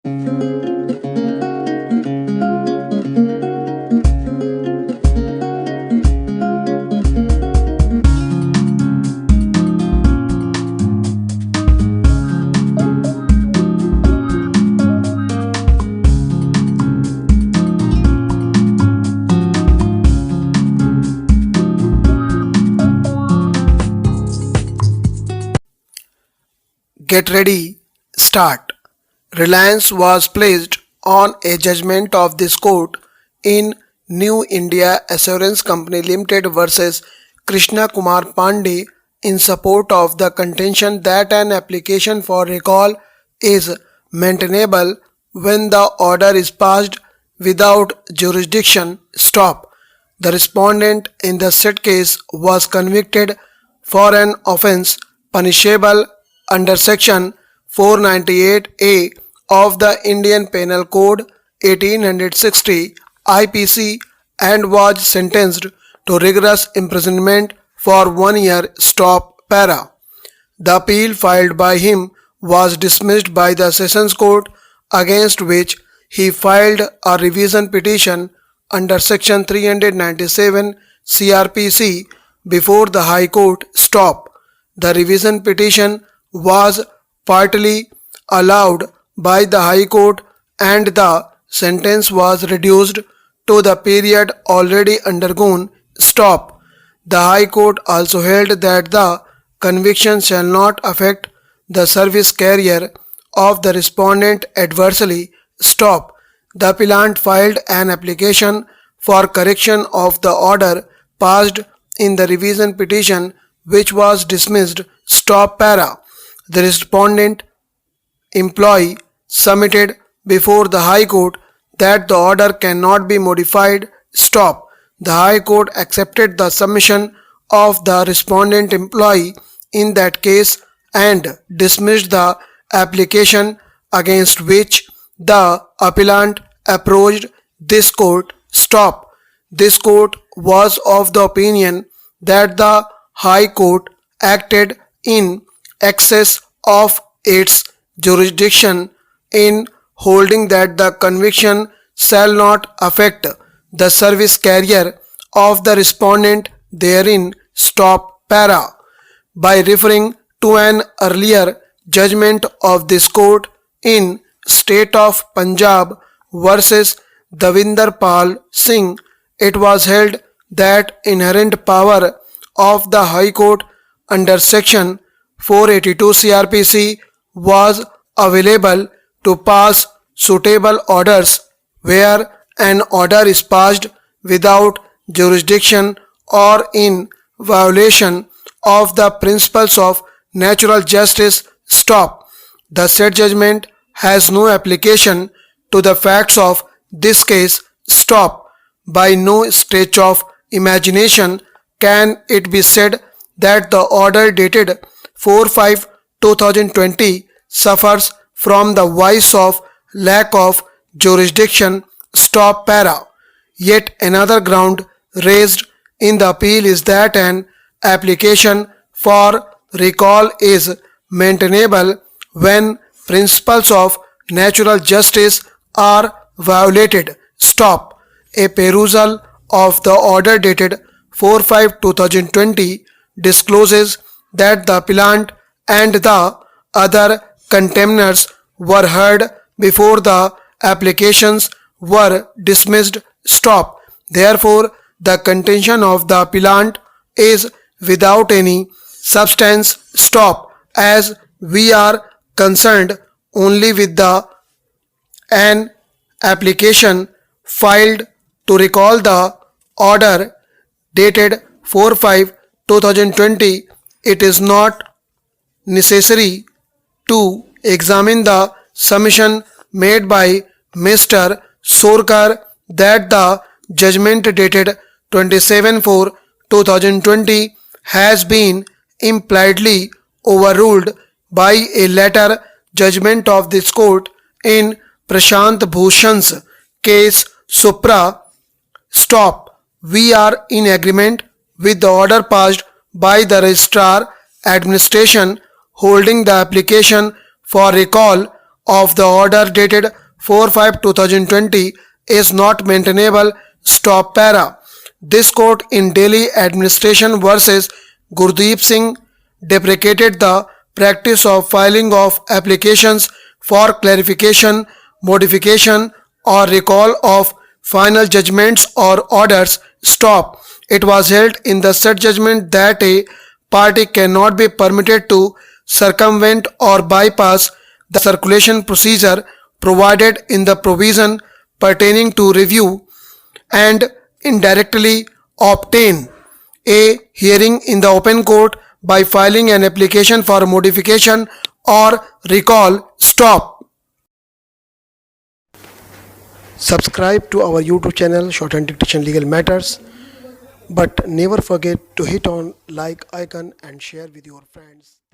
Get ready, start. Reliance was placed on a judgment of this court in New India Assurance Company Limited versus Krishna Kumar Pandey in support of the contention that an application for recall is maintainable when the order is passed without jurisdiction. Stop. The respondent in the said case was convicted for an offence punishable under section 498A of the Indian Penal Code 1860 IPC and was sentenced to rigorous imprisonment for 1 year. Stop para. The appeal filed by him was dismissed by the Sessions Court, against which he filed a revision petition under section 397 CRPC before the High Court. Stop. The revision petition was partly allowed by the High Court and the sentence was reduced to the period already undergone. Stop. The High Court also held that the conviction shall not affect the service career of the respondent adversely. Stop. The appellant filed an application for correction of the order passed in the revision petition, which was dismissed. Stop para. The respondent employee submitted before the High Court that the order cannot be modified. Stop. The High Court accepted the submission of the respondent employee in that case and dismissed the application, against which the appellant approached this court. Stop. This court was of the opinion that the High Court acted in excess of its jurisdiction in holding that the conviction shall not affect the service career of the respondent therein. Stop para. By referring to an earlier judgment of this court in State of Punjab versus Davinder Pal Singh, it was held that inherent power of the High Court under section 482 CRPC was available to pass suitable orders where an order is passed without jurisdiction or in violation of the principles of natural justice. Stop. The said judgment has no application to the facts of this case. Stop. By no stretch of imagination can it be said that the order dated 4/5/2020 suffers from the vice of lack of jurisdiction. Stop para. Yet another ground raised in the appeal is that an application for recall is maintainable when principles of natural justice are violated. Stop. A perusal of the order dated 4/5/2020 discloses that the appellant and the other contemners were heard before the applications were dismissed. Stop. Therefore, the contention of the appellant is without any substance. Stop. As we are concerned only with an application filed to recall the order dated 4/5/2020, it is not necessary to examine the submission made by Mr. Sorkar that the judgment dated 27/4/2020 has been impliedly overruled by a later judgment of this court in Prashant Bhushan's case Supra. Stop. We are in agreement with the order passed by the Registrar Administration holding the application for recall of the order dated 4/5/2020 is not maintainable. Stop para. This court in Delhi Administration versus Gurdeep Singh deprecated the practice of filing of applications for clarification, modification, or recall of final judgments or orders. Stop. It was held in the said judgment that a party cannot be permitted to circumvent or bypass the circulation procedure provided in the provision pertaining to review and indirectly obtain a hearing in the open court by filing an application for modification or recall. Stop. Subscribe to our YouTube channel Shorthand Dictation Legal Matters, but never forget to hit on like icon and share with your friends.